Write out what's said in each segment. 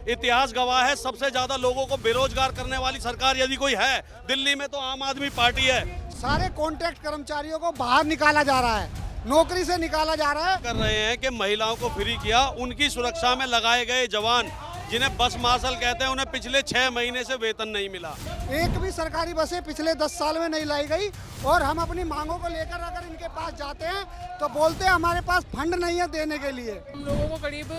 इतिहास गवाह है, सबसे ज्यादा लोगों को बेरोजगार करने वाली सरकार यदि कोई है दिल्ली में तो आम आदमी पार्टी है। सारे कॉन्ट्रैक्ट कर्मचारियों को बाहर निकाला जा रहा है, नौकरी से निकाला जा रहा है। कर रहे हैं कि महिलाओं को फ्री किया, उनकी सुरक्षा में लगाए गए जवान जिन्हें बस मार्शल कहते हैं उन्हें पिछले 6 महीने से वेतन नहीं मिला। एक भी सरकारी बसें पिछले 10 साल में नहीं लाई गई और हम अपनी मांगों को लेकर अगर इनके पास जाते हैं तो बोलते हैं हमारे पास फंड नहीं है देने के लिए। हम लोगों को करीब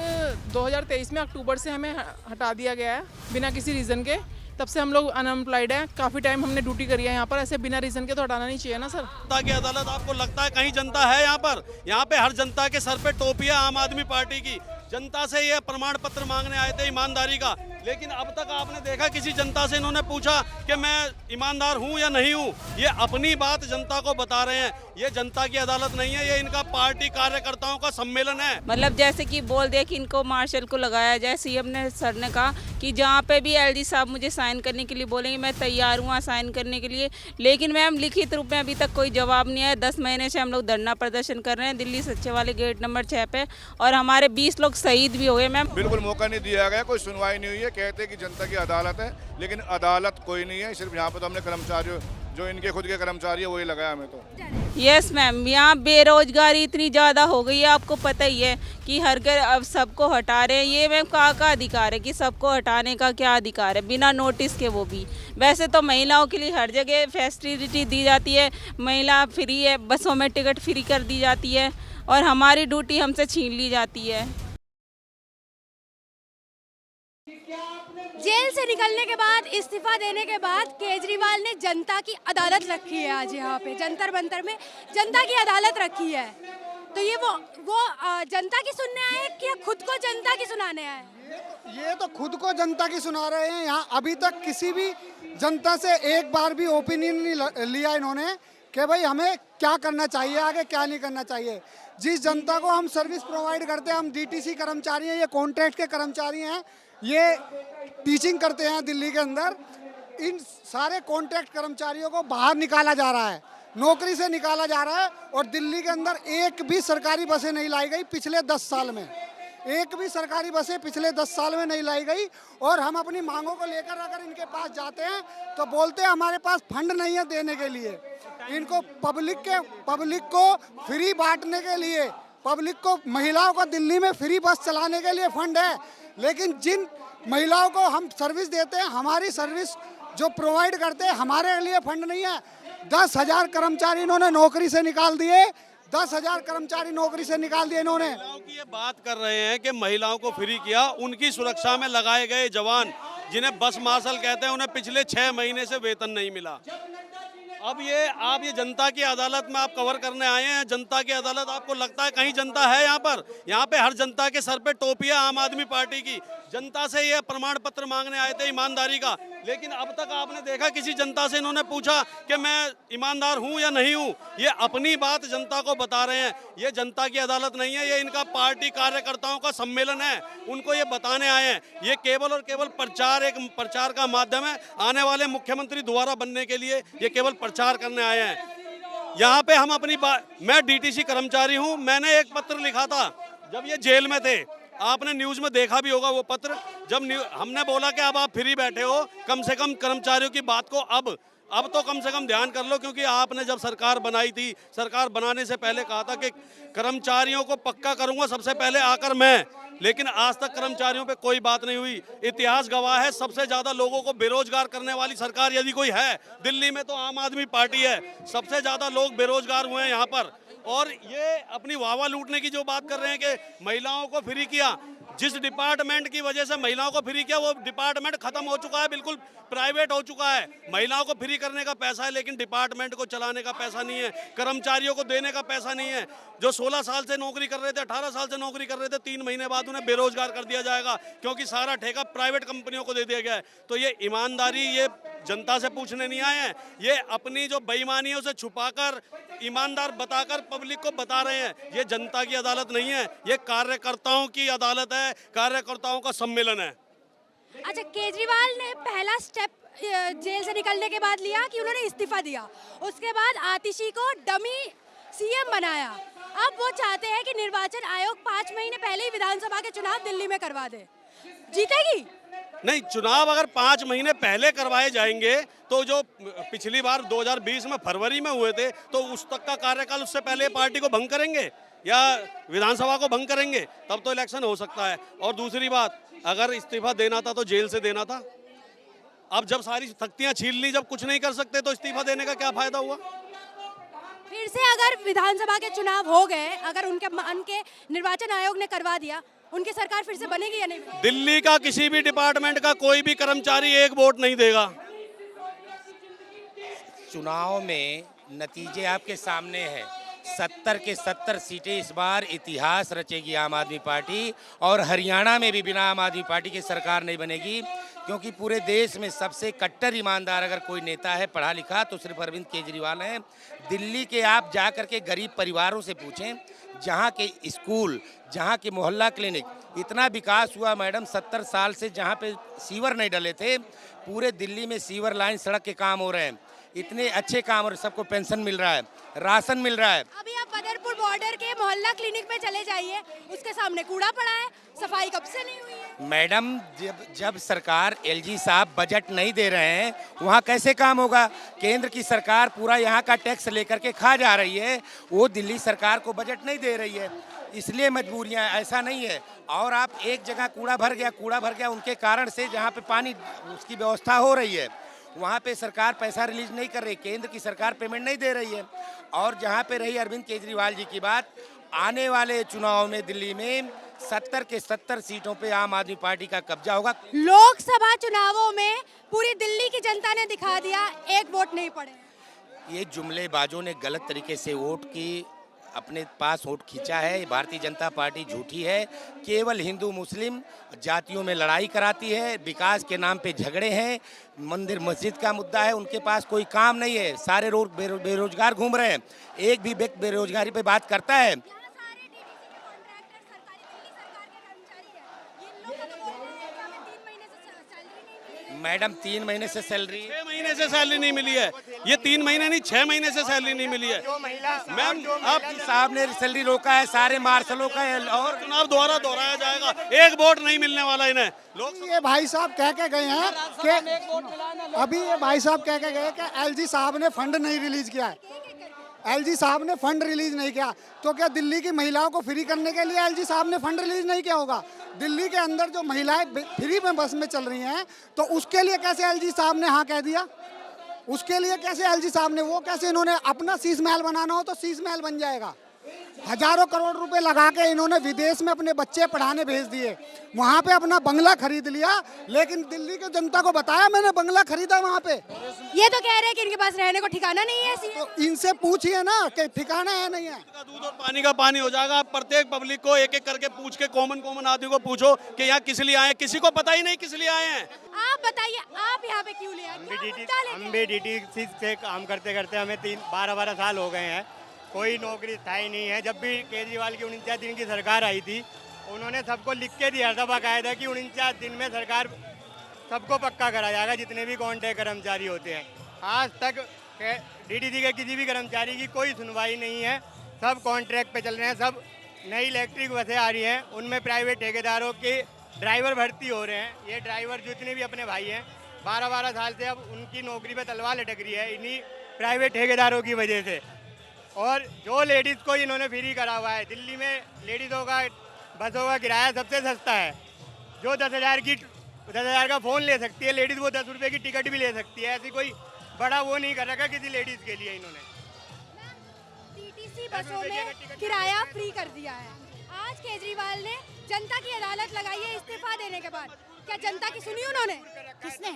2023 में अक्टूबर से हमें हटा दिया गया है बिना किसी रीज़न के। तब से हम लोग अनएम्प्लॉयड हैं। काफ़ी टाइम हमने ड्यूटी करी है यहाँ पर, ऐसे बिना रीज़न के तो हटाना नहीं चाहिए ना सर। जनता की अदालत आपको लगता है कहीं जनता है यहाँ पर? यहाँ पे हर जनता के सर पे टोपी है आम आदमी पार्टी की। जनता से ये प्रमाण पत्र मांगने आए थे ईमानदारी का, लेकिन अब तक आपने देखा किसी जनता से इन्होंने पूछा कि मैं ईमानदार हूँ या नहीं हूँ? ये अपनी बात जनता को बता रहे हैं। ये जनता की अदालत नहीं है, ये इनका पार्टी कार्यकर्ताओं का सम्मेलन है। मतलब जैसे कि बोल दिया कि इनको मार्शल को लगाया जाए। सीएम ने सर ने कहा कि जहाँ पे भी एलजी साहब मुझे साइन करने के लिए बोलेंगे मैं तैयार हूँ साइन करने के लिए, लेकिन मैम लिखित रूप में अभी तक कोई जवाब नहीं आया। 10 महीने से हम लोग धरना प्रदर्शन कर रहे हैं दिल्ली सचिवालय गेट नंबर 6 पे, और हमारे 20 लोग शहीद भी हुए मैम। बिल्कुल मौका नहीं दिया गया, कोई सुनवाई नहीं हुई है। कहते हैं कि जनता की अदालत है, लेकिन अदालत कोई नहीं है। सिर्फ यहाँ पर तो हमने कर्मचारियों जो इनके खुद के कर्मचारी है वही लगाया हमें तो। यस मैम, यहाँ बेरोजगारी इतनी ज़्यादा हो गई है, आपको पता ही है कि हर घर अब सबको हटा रहे हैं। ये मैम का अधिकार है कि सबको हटाने का क्या अधिकार है बिना नोटिस के? वो भी वैसे तो महिलाओं के लिए हर जगह फैसिलिटी दी जाती है, महिला फ्री है, बसों में टिकट फ्री कर दी जाती है और हमारी ड्यूटी हमसे छीन ली जाती है। जेल से निकलने के बाद, इस्तीफा देने के बाद केजरीवाल ने जनता की अदालत रखी है। आज यहाँ पे जंतर मंतर में जनता की अदालत रखी है। तो ये वो जनता की सुनने आए हैं कि खुद को जनता की सुनाने आए हैं? ये तो खुद को जनता की सुना रहे हैं। यहाँ अभी तक किसी भी जनता से एक बार भी ओपिनियन नहीं लिया इन्होंने कि भाई हमें क्या करना चाहिए, आगे क्या नहीं करना चाहिए। जिस जनता को हम सर्विस प्रोवाइड करते हैं, हम डीटीसी कर्मचारी हैं, ये कॉन्ट्रैक्ट के कर्मचारी हैं, ये टीचिंग करते हैं दिल्ली के अंदर। इन सारे कॉन्ट्रैक्ट कर्मचारियों को बाहर निकाला जा रहा है, नौकरी से निकाला जा रहा है। और दिल्ली के अंदर एक भी सरकारी बसें नहीं लाई गई पिछले 10 साल में। एक भी सरकारी बसें पिछले 10 साल में नहीं लाई गई और हम अपनी मांगों को लेकर अगर इनके पास जाते हैं तो बोलते हैं हमारे पास फंड नहीं है देने के लिए। इनको पब्लिक को फ्री बांटने के लिए, पब्लिक को, महिलाओं को दिल्ली में फ्री बस चलाने के लिए फंड है, लेकिन जिन महिलाओं को हम सर्विस देते हैं, हमारी सर्विस जो प्रोवाइड करते हैं, हमारे लिए फंड नहीं है। 10,000 कर्मचारी इन्होंने नौकरी से निकाल दिए, 10,000 कर्मचारी नौकरी से निकाल दिए इन्होंने। महिलाओं की ये बात कर रहे हैं कि महिलाओं को फ्री किया, उनकी सुरक्षा में लगाए गए जवान जिन्हें बस मार्शल कहते हैं उन्हें पिछले 6 महीने से वेतन नहीं मिला। अब आप ये जनता की अदालत में आप कवर करने आए हैं। जनता की अदालत आपको लगता है कहीं जनता है यहाँ पर? यहाँ पे हर जनता के सर पे टोपी है आम आदमी पार्टी की। जनता से ये प्रमाण पत्र मांगने आए थे ईमानदारी का, लेकिन अब तक आपने देखा किसी जनता से इन्होंने पूछा कि मैं ईमानदार हूँ या नहीं हूँ? ये अपनी बात जनता को बता रहे हैं। ये जनता की अदालत नहीं है, ये इनका पार्टी कार्यकर्ताओं का सम्मेलन है। उनको ये बताने आए हैं। ये केवल और केवल एक प्रचार का माध्यम है। आने वाले मुख्यमंत्री दोबारा बनने के लिए ये केवल प्रचार करने आए हैं। यहाँ पे हम अपनी मैं डीटीसी कर्मचारी हूँ। मैंने एक पत्र लिखा था जब ये जेल में थे, आपने न्यूज़ में देखा भी होगा वो पत्र। जब हमने बोला कि अब आप फ्री बैठे हो, कम से कम कर्मचारियों की बात को अब तो कम से कम ध्यान कर लो, क्योंकि आपने जब सरकार बनाई थी, सरकार बनाने से पहले कहा था कि कर्मचारियों को पक्का करूंगा सबसे पहले आकर मैं, लेकिन आज तक कर्मचारियों पे कोई बात नहीं हुई। इतिहास गवाह है, सबसे ज्यादा लोगों को बेरोजगार करने वाली सरकार यदि कोई है दिल्ली में तो आम आदमी पार्टी है। सबसे ज्यादा लोग बेरोजगार हुए हैं यहाँ पर। और ये अपनी वाहवा लूटने की जो बात कर रहे हैं कि महिलाओं को फ्री किया, जिस डिपार्टमेंट की वजह से महिलाओं को फ्री किया वो डिपार्टमेंट खत्म हो चुका है, बिल्कुल प्राइवेट हो चुका है। महिलाओं को फ्री करने का पैसा है, लेकिन डिपार्टमेंट को चलाने का पैसा नहीं है, कर्मचारियों को देने का पैसा नहीं है। जो 16 साल से नौकरी कर रहे थे, 18 साल से नौकरी कर रहे थे, 3 महीने बाद उन्हें बेरोजगार कर दिया जाएगा, क्योंकि सारा ठेका प्राइवेट कंपनियों को दे दिया गया है। तो ये ईमानदारी ये जनता से पूछने नहीं आए हैं, ये अपनी जो बेईमानियों से छुपाकर ईमानदार बताकर पब्लिक को बता रहे हैं। ये जनता की अदालत नहीं है, ये कार्यकर्ताओं की अदालत है, कार्यकर्ताओं का सम्मेलन है। अच्छा, केजरीवाल ने पहला स्टेप जेल से निकलने के बाद लिया कि उन्होंने इस्तीफा दिया। उसके बाद आतिशी को डमी सीएम बनाया। अब वो चाहते हैं कि निर्वाचन आयोग 5 महीने पहले ही विधानसभा के चुनाव दिल्ली में करवा दे। जीतेगी? नहीं, चुनाव अगर 5 महीने पहले करवाए जाएंगे तो जो पिछली बार 2020 में फरवरी में हुए थे तो उस तक का कार्यकाल, उससे पहले पार्टी को भंग करेंगे या विधानसभा को भंग करेंगे तब तो इलेक्शन हो सकता है। और दूसरी बात, अगर इस्तीफा देना था तो जेल से देना था। अब जब सारी तख्तियां छीन ली, जब कुछ नहीं कर सकते तो इस्तीफा देने का क्या फायदा हुआ? फिर से अगर विधानसभा के चुनाव हो गए, अगर उनके मान के निर्वाचन आयोग ने करवा दिया, उनकी सरकार फिर से बनेगी या नहीं बनेगी? दिल्ली का किसी भी डिपार्टमेंट का कोई भी कर्मचारी एक वोट नहीं देगा। चुनाव में नतीजे आपके सामने हैं। 70 के 70 सीटें इस बार इतिहास रचेगी आम आदमी पार्टी, और हरियाणा में भी बिना आम आदमी पार्टी की सरकार नहीं बनेगी, क्योंकि पूरे देश में सबसे कट्टर ईमानदार अगर कोई नेता है पढ़ा लिखा तो सिर्फ अरविंद केजरीवाल हैं। दिल्ली के आप जा कर के गरीब परिवारों से पूछें, जहाँ के स्कूल, जहाँ के मोहल्ला क्लिनिक, इतना विकास हुआ मैडम 70 साल से, जहाँ पे सीवर नहीं डले थे, पूरे दिल्ली में सीवर लाइन सड़क के काम हो रहे हैं, इतने अच्छे काम, और सबको पेंशन मिल रहा है, राशन मिल रहा है। अभी आप बदरपुर बॉर्डर के मोहल्ला क्लिनिक में चले जाइए, उसके सामने कूड़ा पड़ा है, सफाई कब से नहीं हुई है? मैडम जब सरकार एलजी साहब बजट नहीं दे रहे हैं, वहाँ कैसे काम होगा? केंद्र की सरकार पूरा यहाँ का टैक्स लेकर के खा जा रही है, वो दिल्ली सरकार को बजट नहीं दे रही है, इसलिए मजबूरियाँ, ऐसा नहीं है। और आप एक जगह कूड़ा भर गया उनके कारण से, जहाँ पे पानी उसकी व्यवस्था हो रही है वहाँ पे सरकार पैसा रिलीज नहीं कर रही, केंद्र की सरकार पेमेंट नहीं दे रही है। और जहाँ पे रही अरविंद केजरीवाल जी की बात, आने वाले चुनाव में दिल्ली में 70 के 70 सीटों पे आम आदमी पार्टी का कब्जा होगा। लोकसभा चुनावों में पूरी दिल्ली की जनता ने दिखा दिया, एक वोट नहीं पड़े। ये जुमलेबाजों ने गलत तरीके से वोट की अपने पास वोट खींचा है। भारतीय जनता पार्टी झूठी है, केवल हिंदू मुस्लिम जातियों में लड़ाई कराती है, विकास के नाम पे झगड़े हैं, मंदिर मस्जिद का मुद्दा है, उनके पास कोई काम नहीं है, सारे लोग बेरोजगार घूम रहे हैं, एक भी व्यक्ति बेरोजगारी पे बात करता है? मैडम 3 महीने से सैलरी, 6 महीने से सैलरी नहीं मिली है। ये 3 महीने नहीं, 6 महीने से सैलरी नहीं मिली है। मैम आप साहब ने सैलरी रोका है, सारे मार्शलों का है, और चुनाव दोबारा दोहराया जाएगा, एक वोट नहीं मिलने वाला इन्हें। लोग ये भाई साहब कह के गए हैं कि अभी ये भाई साहब कह के गए कि एलजी साहब ने फंड नहीं रिलीज किया है। एलजी साहब ने फंड रिलीज नहीं किया तो क्या दिल्ली की महिलाओं को फ्री करने के लिए एलजी साहब ने फंड रिलीज नहीं किया होगा? दिल्ली के अंदर जो महिलाएं फ्री में बस में चल रही हैं तो उसके लिए कैसे एलजी साहब ने हाँ कह दिया? उसके लिए कैसे एलजी साहब ने, वो कैसे, इन्होंने अपना शीश महल बनाना हो तो शीश महल बन जाएगा। हजारों करोड़ रुपए लगा के इन्होंने विदेश में अपने बच्चे पढ़ाने भेज दिए, वहाँ पे अपना बंगला खरीद लिया, लेकिन दिल्ली की जनता को बताया मैंने बंगला खरीदा वहाँ पे। ये तो कह रहे हैं कि इनके पास रहने को ठिकाना नहीं है। तो इनसे पूछिए ना कि ठिकाना है नहीं है। दूध और पानी का पानी हो जाएगा। आप प्रत्येक पब्लिक को एक एक करके पूछ के, कॉमन आदमी को पूछो कि यहाँ किस लिए आए, किसी को पता ही नहीं किस लिए आए हैं। आप बताइए, आप यहाँ पे क्यों ले आए? हम भी डीटीसी से काम करते करते हमें 12 साल हो गए हैं, कोई नौकरी स्थायी नहीं है। जब भी केजरीवाल की 49 दिन की सरकार आई थी, उन्होंने सबको लिख के दिया था बाकायदा कि 49 दिन में सरकार सबको पक्का करा जाएगा, जितने भी कॉन्ट्रैक्ट कर्मचारी होते हैं। आज तक डीटीसी के किसी भी कर्मचारी की कोई सुनवाई नहीं है, सब कॉन्ट्रैक्ट पे चल रहे हैं। सब नई इलेक्ट्रिक बसें आ रही हैं, उनमें प्राइवेट ठेकेदारों के ड्राइवर भर्ती हो रहे हैं। ये ड्राइवर जितने भी अपने भाई हैं 12 साल से, अब उनकी नौकरी पे तलवार लटक रही है इन्हीं प्राइवेट ठेकेदारों की वजह से। और जो लेडीज़ को इन्होंने फ्री करा हुआ है, दिल्ली में लेडीज़ों का बसों का किराया सबसे सस्ता है। जो 10,000 का फ़ोन ले सकती है लेडीज़, वो 10 रुपये की टिकट भी ले सकती है। ऐसी कोई बड़ा वो नहीं कर रखा किसी लेडीज़ के लिए इन्होंने। टीटीसी बसों में किराया फ्री कर दिया है। आज केजरीवाल ने जनता की अदालत लगाई है इस्तीफा देने के बाद। क्या जनता की सुनी उन्होंने? किसने?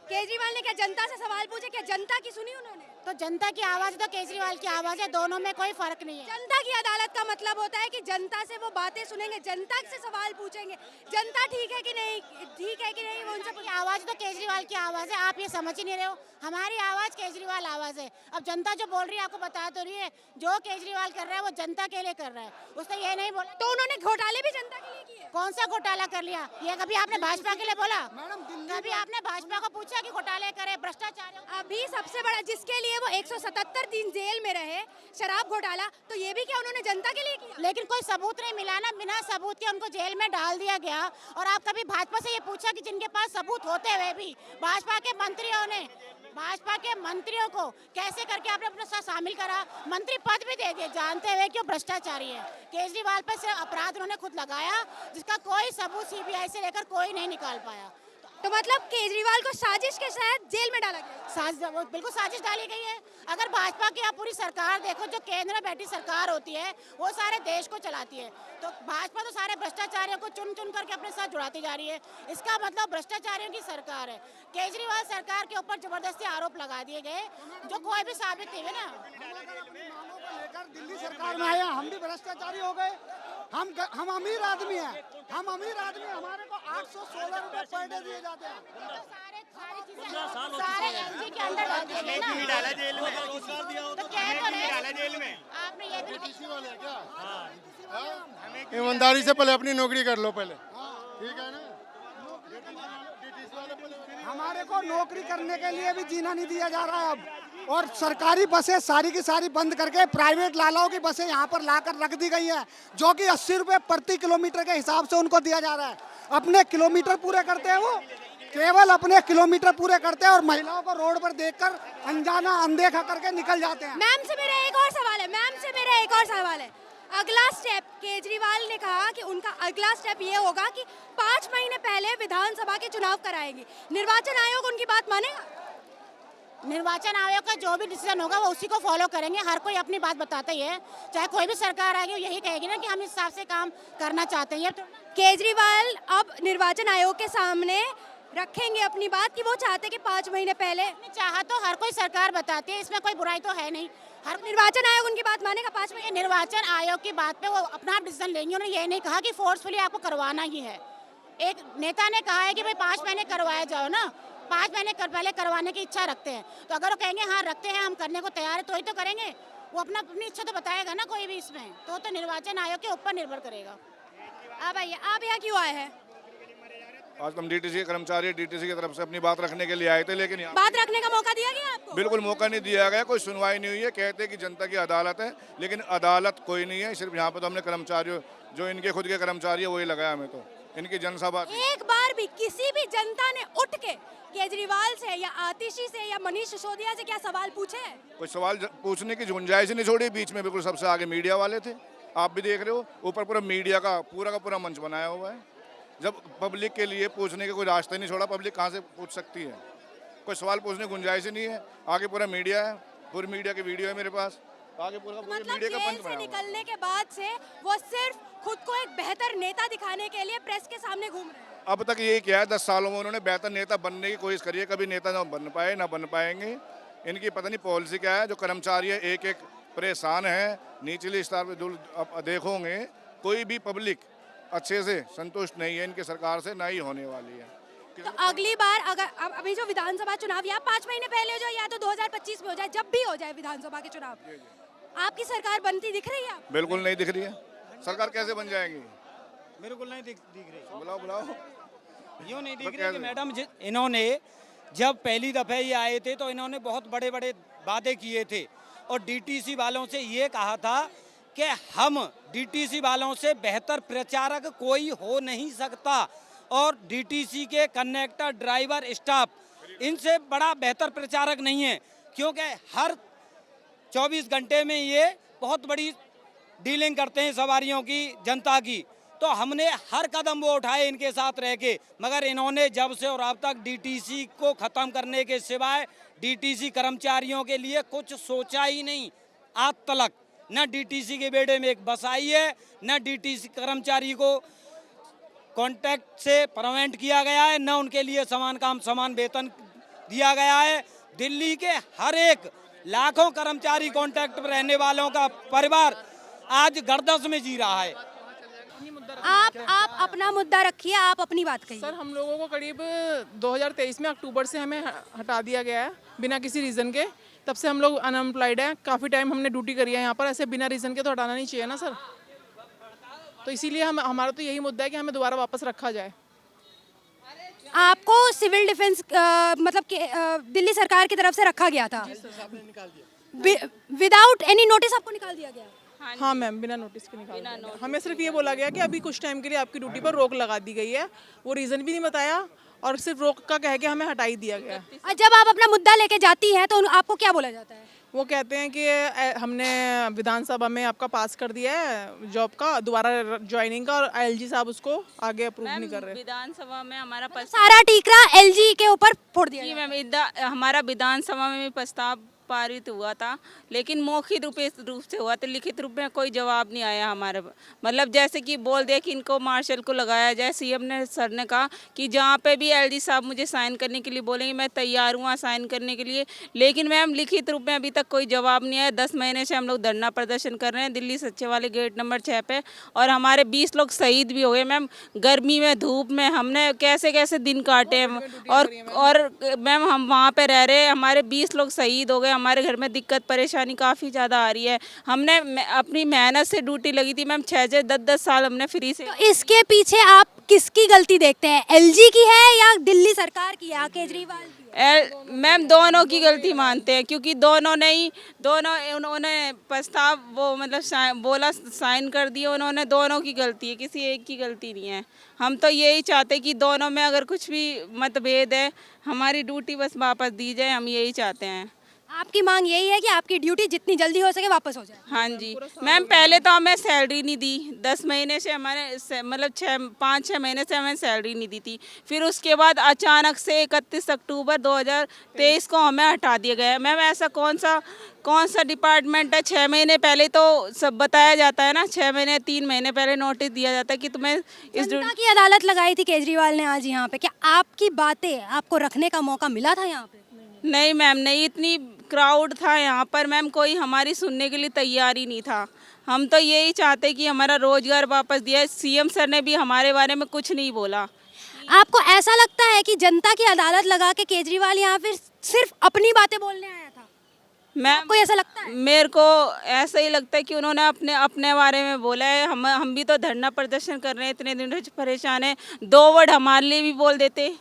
केजरीवाल ने क्या जनता से सवाल पूछे? क्या जनता की सुनी उन्होंने? तो जनता की आवाज़ तो केजरीवाल की आवाज़ है, दोनों में कोई फर्क नहीं है। जनता की अदालत का मतलब होता है कि जनता से वो बातें सुनेंगे, जनता से सवाल पूछेंगे, जनता ठीक है कि नहीं, वो उनसे आवाज़ तो केजरीवाल की आवाज़ है, आप ये समझ ही नहीं रहे हो। हमारी आवाज़ केजरीवाल आवाज़ है। अब जनता जो बोल रही है आपको बता तो रही है, जो केजरीवाल कर रहा है वो जनता के लिए कर रहा है, उसने ये नहीं बोला। तो उन्होंने घोटाले भी जनता के लिए किए। कौन सा घोटाला कर लिया? ये कभी आपने भाजपा के लिए बोला? मैडम कभी आपने भाजपा को पूछा कि घोटाले करे, भ्रष्टाचार? अभी सबसे बड़ा जिसके लिए वो 177 दिन जेल में रहे, शराब घोटाला, तो ये भी क्या उन्होंने जनता के लिए किया? लेकिन कोई सबूत नहीं मिला ना, बिना सबूत के उनको जेल में डाल दिया गया। और आप कभी भाजपा से ये पूछा कि जिनके पास सबूत होते हुए भी भाजपा के मंत्रियों को कैसे करके आपने अपने साथ शामिल करा, मंत्री पद भी दे दिए, जानते हुए कि वो भ्रष्टाचारी है। केजरीवाल पर से अपराध उन्होंने खुद लगाया, जिसका कोई सबूत सीबीआई से लेकर कोई नहीं निकाल पाया। तो मतलब केजरीवाल को साजिश के तहत जेल में डाला गया? बिल्कुल साजिश डाली गई है। अगर भाजपा की आप पूरी सरकार देखो, जो केंद्र में बैठी सरकार होती है वो सारे देश को चलाती है, तो भाजपा तो सारे भ्रष्टाचारियों को चुन चुन करके अपने साथ जुड़ाती जा रही है। इसका मतलब भ्रष्टाचारियों की सरकार है। केजरीवाल सरकार के ऊपर जबरदस्ती आरोप लगा दिए गए, जो कोई भी साबित नहीं है ना। लेकर दिल्ली सरकार में आए, हम भी भ्रष्टाचारी हो गए। हम अमीर आदमी हैं, हमारे को 816 रुपए पर डे दिए जाते हैं। सारे एलजी के अंदर डाल दिए गए ना। डाला जेल में, तो क्या है, डाला जेल में। आपने ये भी ईमानदारी से पहले अपनी नौकरी कर लो पहले, ठीक है ना। हमारे को नौकरी करने के लिए भी जीना नहीं दिया जा रहा है अब। और सरकारी बसें सारी की सारी बंद करके प्राइवेट लालाओं की बसें यहाँ पर लाकर रख दी गई हैं, जो कि 80 रुपए प्रति किलोमीटर के हिसाब से उनको दिया जा रहा है। अपने किलोमीटर पूरे करते हैं, वो केवल अपने किलोमीटर पूरे करते हैं और महिलाओं को रोड पर देखकर अनजाना अनदेखा करके निकल जाते हैं। मैम से मेरा एक और सवाल है। अगला स्टेप, केजरीवाल ने कहा कि उनका अगला स्टेप ये होगा कि 5 महीने पहले विधानसभा के चुनाव कराएंगे। निर्वाचन आयोग उनकी बात मानेगा? निर्वाचन आयोग का जो भी डिसीजन होगा वो उसी को फॉलो करेंगे। हर कोई अपनी बात बताता ही है, चाहे कोई भी सरकार आएगी वो यही कहेगी ना कि हम इस हिसाब से काम करना चाहते हैं। केजरीवाल अब निर्वाचन आयोग के सामने रखेंगे अपनी बात कि वो चाहते कि 5 महीने पहले। चाहा तो हर कोई सरकार बताती है, इसमें कोई बुराई तो है नहीं। हर निर्वाचन आयोग उनकी बात मानेगा? 5 महीने निर्वाचन आयोग की बात पे वो अपना डिसीजन लेंगे। उन्होंने ये नहीं कहा कि फोर्सफुली आपको करवाना ही है। एक नेता ने कहा है कि भाई 5 महीने करवाया जाओ ना, 5 महीने पहले करवाने की इच्छा रखते हैं, तो अगर वो कहेंगे हाँ रखते हैं, हम करने को तैयार है, तो ही तो करेंगे। वो अपनी इच्छा तो बताएगा ना कोई भी इसमें, तो निर्वाचन आयोग के ऊपर निर्भर करेगा। आप आइए, आप यहाँ क्यों आए हैं? आज हम डीटीसी के कर्मचारी डीटीसी की तरफ से अपनी बात रखने के लिए आए थे, लेकिन बात रखने का मौका दिया गया आपको? बिल्कुल मौका नहीं दिया गया, कोई सुनवाई नहीं हुई है। कहते हैं कि जनता की अदालत है, लेकिन अदालत कोई नहीं है। सिर्फ यहाँ पे तो हमने कर्मचारियों, जो इनके खुद के कर्मचारी है वही लगाया हमें, तो इनकी जनसभा। एक बार भी किसी भी जनता ने उठ के केजरीवाल से या आतिशी से या मनीष सिसोदिया से क्या सवाल पूछे? कोई सवाल पूछने की गुंजाइश नहीं छोड़ी। बीच में बिल्कुल सबसे आगे मीडिया वाले थे, आप भी देख रहे हो। ऊपर पूरा मीडिया का पूरा मंच बनाया हुआ है। जब पब्लिक के लिए पूछने के कोई रास्ता नहीं छोड़ा, पब्लिक कहाँ से पूछ सकती है? कोई सवाल पूछने की गुंजाइश ही नहीं है। आगे पूरा मीडिया है, पूरी मीडिया की वीडियो है मेरे पास, आगे पूरा मतलब मीडिया का जेल पंच से बनाया हुआ है। निकलने के बाद से वो सिर्फ खुद को एक बेहतर नेता दिखाने के लिए प्रेस के सामने घूम रहे हैं। अब तक यही किया है, 10 सालों में उन्होंने बेहतर नेता बनने की कोशिश करी है, कभी नेता ना बन पाए ना बन पाएंगे। इनकी पता नहीं पॉलिसी क्या है। जो कर्मचारी है एक एक परेशान है, निचले स्तर पर अब देखोगे कोई भी पब्लिक अच्छे से संतुष्ट नहीं है इनकी सरकार से, ना ही होने वाली है। तो अगली बार अगर अभी जो विधानसभा चुनाव या 5 महीने पहले हो जाए या तो 2025 में हो जाए, जब भी हो जाए विधानसभा के चुनाव, आपकी सरकार बनती दिख रही है? बिल्कुल नहीं दिख रही है। सरकार कैसे बन जाएंगी? बिल्कुल नहीं दिख रही। बुलाओ। यूँ नहीं दिख रही कि मैडम इन्होंने जब पहली दफ़े ये आए थे तो इन्होंने बहुत बड़े बड़े वादे किए थे और डीटीसी वालों से ये कहा था कि हम डीटीसी वालों से बेहतर प्रचारक कोई हो नहीं सकता और डीटीसी के कंडक्टर ड्राइवर स्टाफ इनसे बड़ा बेहतर प्रचारक नहीं है, क्योंकि हर 24 घंटे में ये बहुत बड़ी डीलिंग करते हैं सवारियों की, जनता की। तो हमने हर कदम वो उठाए इनके साथ रह के, मगर इन्होंने जब से और अब तक डीटीसी को ख़त्म करने के सिवाय डीटीसी कर्मचारियों के लिए कुछ सोचा ही नहीं आज तक। न डीटीसी के बेड़े में एक बस आई है, न डीटीसी कर्मचारी को कॉन्ट्रैक्ट से परमानेंट किया गया है, न उनके लिए समान काम समान वेतन दिया गया है। दिल्ली के हर एक लाखों कर्मचारी कॉन्ट्रैक्ट पर रहने वालों का परिवार आज गर्दश में जी रहा है। आप अपना मुद्दा रखिए, आप अपनी बात कहिए। सर, हम लोगों को करीब 2023 में अक्टूबर से हमें हटा दिया गया है बिना किसी रीज़न के। तब से हम लोग अनएम्प्लॉयड हैं। काफ़ी टाइम हमने ड्यूटी करी है यहाँ पर, ऐसे बिना रीज़न के तो हटाना नहीं चाहिए ना सर। तो इसीलिए हमारा तो यही मुद्दा है कि हमें दोबारा वापस रखा जाए। आपको सिविल डिफेंस मतलब कि दिल्ली सरकार की तरफ से रखा गया था, विदाउट एनी नोटिस आपको निकाल दिया गया। हाँ मैम, बिना नोटिस के निकाल दिया गया। हमें सिर्फ ये बोला गया कि अभी कुछ टाइम के लिए आपकी ड्यूटी पर रोक लगा दी गई है, वो रीज़न भी नहीं बताया और सिर्फ रोक का कह के हमें हटा ही दिया गया। और जब आप अपना मुद्दा लेके जाती हैं तो आपको क्या बोला जाता है? वो कहते हैं कि हमने विधानसभा में आपका पास कर दिया है जॉब का, दोबारा ज्वाइनिंग का, और एलजी साहब उसको आगे अप्रूव नहीं कर रहे। विधानसभा में हमारा सारा टीकरा एलजी के ऊपर फोड़ दिया जी गया। मैम, हमारा विधानसभा में भी प्रस्ताव पारित हुआ था, लेकिन मौखिक रूप से हुआ था, लिखित रूप में कोई जवाब नहीं आया हमारे। मतलब जैसे कि बोल दिया कि इनको मार्शल को लगाया जाए। सीएम ने सर ने कहा कि जहाँ पे भी एलजी साहब मुझे साइन करने के लिए बोलेंगे मैं तैयार हूँ साइन करने के लिए, लेकिन मैम लिखित रूप में अभी तक कोई जवाब नहीं आया। 10 महीने से हम लोग धरना प्रदर्शन कर रहे हैं दिल्ली सचिवालय गेट नंबर 6 पे, और हमारे 20 लोग शहीद भी हो गए मैम। गर्मी में धूप में हमने कैसे कैसे दिन काटे हैं, और मैम हम वहाँ पे रह रहे हैं, हमारे 20 लोग शहीद हो गए, हमारे घर में दिक्कत परेशानी काफ़ी ज़्यादा आ रही है। हमने अपनी मेहनत से ड्यूटी लगी थी मैम, 6 10 साल हमने फ्री से। तो इसके पीछे आप किसकी गलती देखते हैं, एलजी की है या दिल्ली सरकार की या केजरीवाल की है? मैम दोनों की गलती मानते हैं, क्योंकि उन्होंने प्रस्ताव वो मतलब बोला साइन कर दिए उन्होंने, दोनों की गलती है, किसी एक की गलती नहीं है। हम तो यही चाहते कि दोनों में अगर कुछ भी मतभेद है, हमारी ड्यूटी बस वापस दी जाए, हम यही चाहते हैं। आपकी मांग यही है कि आपकी ड्यूटी जितनी जल्दी हो सके वापस हो जाए। हाँ जी मैम, पहले तो हमें सैलरी नहीं दी, 10 महीने से हमारे मतलब 5-6 महीने से हमें सैलरी नहीं दी थी। फिर उसके बाद अचानक से 31 अक्टूबर 2023 को हमें हटा दिया गया। मैम ऐसा कौन सा डिपार्टमेंट है, 6 महीने पहले तो सब बताया जाता है ना, 6 महीने 3 महीने पहले नोटिस दिया जाता है कि तुम्हें इस जनता की अदालत लगाई थी केजरीवाल ने आज यहाँ पे, क्या आपकी बातें आपको रखने का मौका मिला था यहाँ पे? नहीं मैम नहीं, इतनी क्राउड था यहाँ पर मैम, कोई हमारी सुनने के लिए तैयार ही नहीं था। हम तो यही चाहते कि हमारा रोजगार वापस दिया। सीएम सर ने भी हमारे बारे में कुछ नहीं बोला। आपको ऐसा लगता है कि जनता की अदालत लगा के केजरीवाल यहाँ फिर सिर्फ अपनी बातें बोलने आया था? मैम आपको ऐसा लगता है? मेरे को ऐसा ही लगता है कि उन्होंने अपने बारे में बोला है। हम भी तो धरना प्रदर्शन कर रहे हैं, इतने दिनों से परेशान हैं। 2 वर्ड हमारे लिए भी बोल देते,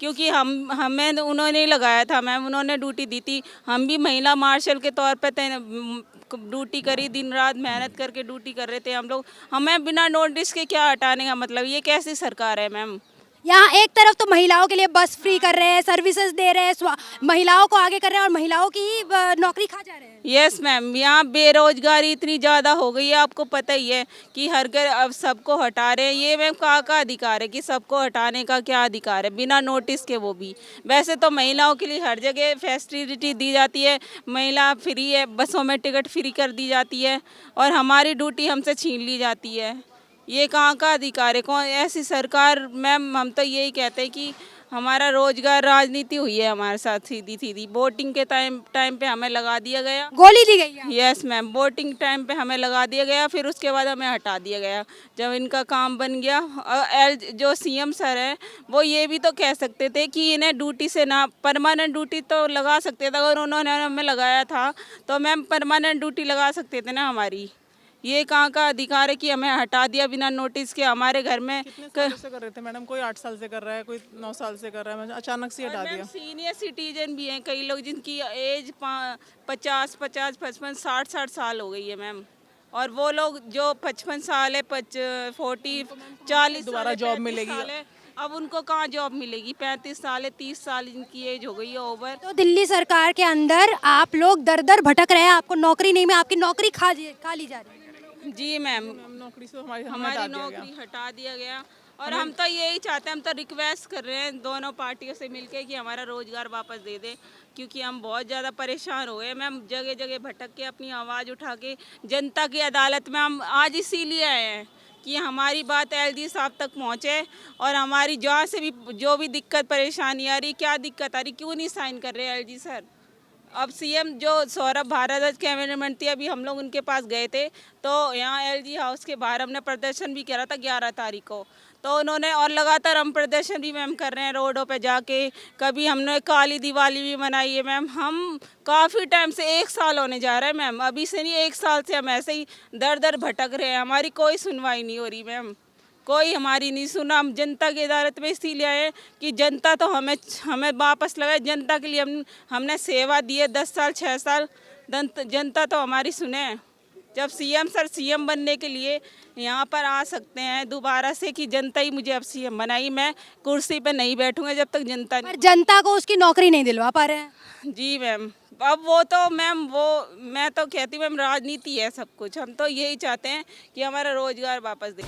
क्योंकि हमें उन्होंने ही लगाया था मैम, उन्होंने ड्यूटी दी थी। हम भी महिला मार्शल के तौर पे ड्यूटी करी, दिन रात मेहनत करके ड्यूटी कर रहे थे हम लोग। हमें बिना नोटिस के क्या हटाने का मतलब, ये कैसी सरकार है मैम? यहाँ एक तरफ तो महिलाओं के लिए बस फ्री कर रहे हैं, सर्विसेज दे रहे हैं, महिलाओं को आगे कर रहे हैं और महिलाओं की ही नौकरी खा जा रहे हैं। यस मैम, यहाँ बेरोजगारी इतनी ज़्यादा हो गई है, आपको पता ही है कि हर घर अब सबको हटा रहे हैं। ये मैम का अधिकार है कि सबको हटाने का क्या अधिकार है बिना नोटिस के? वो भी वैसे तो महिलाओं के लिए हर जगह फैसिलिटी दी जाती है, महिला फ्री है, बसों में टिकट फ्री कर दी जाती है, और हमारी ड्यूटी हमसे छीन ली जाती है। ये कहाँ का अधिकार है? कौन ऐसी सरकार? मैम हम तो यही कहते हैं कि हमारा रोजगार राजनीति हुई है हमारे साथ सीधी वोटिंग के टाइम पे हमें लगा दिया गया, गोली दी गई है। यस मैम, वोटिंग टाइम पे हमें लगा दिया गया, फिर उसके बाद हमें हटा दिया गया जब इनका काम बन गया। जो सीएम सर है वो ये भी तो कह सकते थे कि इन्हें ड्यूटी से ना, परमानेंट ड्यूटी तो लगा सकते थे। अगर उन्होंने हमें लगाया था तो मैम परमानेंट ड्यूटी लगा सकते थे ना हमारी। ये कहाँ का अधिकार है कि हमें हटा दिया बिना नोटिस के? हमारे घर में कितने साल से कर रहे थे मैडम? कोई 8 साल से कर रहा है, कोई 9 साल से कर रहा है, अचानक से हटा दिया। सीनियर सिटीजन भी हैं कई लोग जिनकी एज 50, 60 साल हो गई है मैम, और वो लोग जो 55 साल है, 40, 40 दोबारा जॉब मिलेगी? अब उनको कहाँ जॉब मिलेगी? 35 साल है, 30 साल इनकी एज हो गई है ओवर। तो दिल्ली सरकार के अंदर आप लोग दर भटक रहे हैं, आपको नौकरी नहीं मिली, आपकी नौकरी खा ली जा रही है। जी मैम, नौकरी से हमारी नौकरी हटा दिया गया, और हम तो यही चाहते हैं, हम तो रिक्वेस्ट कर रहे हैं दोनों पार्टियों से मिलके कि हमारा रोजगार वापस दे दे, क्योंकि हम बहुत ज़्यादा परेशान हो गए मैम। जगह जगह भटक के अपनी आवाज़ उठा के जनता की अदालत में हम आज इसीलिए आए हैं कि हमारी बात एलजी साहब तक पहुँचे, और हमारी जहाँ से भी जो भी दिक्कत परेशानी आ रही, क्या दिक्कत आ रही, क्यों नहीं साइन कर रहे एलजी सर? अब सीएम जो सौरभ भारद्वाज कैबिनेट मंत्री, अभी हम लोग उनके पास गए थे, तो यहाँ एलजी हाउस के बाहर हमने प्रदर्शन भी करा था 11 तारीख को। तो उन्होंने, और लगातार हम प्रदर्शन भी मैम कर रहे हैं रोडों पे जाके। कभी हमने काली दिवाली भी मनाई है मैम। हम काफ़ी टाइम से 1 साल होने जा रहा है मैम, अभी से नहीं 1 साल से हम ऐसे ही दर भटक रहे हैं, हमारी कोई सुनवाई नहीं हो रही मैम। कोई हमारी नहीं सुना। हम जनता की अदालत में इसीलिए आए कि जनता तो हमें वापस लगाए। जनता के लिए हमने सेवा दी है 10 साल 6 साल, जनता तो हमारी सुने। जब सीएम सर सीएम बनने के लिए यहाँ पर आ सकते हैं दोबारा से कि जनता ही मुझे अब सीएम बनाई, मैं कुर्सी पे नहीं बैठूंगा जब तक जनता पर जनता को उसकी नौकरी नहीं दिलवा पा रहे हैं। जी मैम, अब वो तो मैम वो मैं तो कहती हूँ मैम राजनीति है सब कुछ। हम तो यही चाहते हैं कि हमारा रोजगार वापस दें।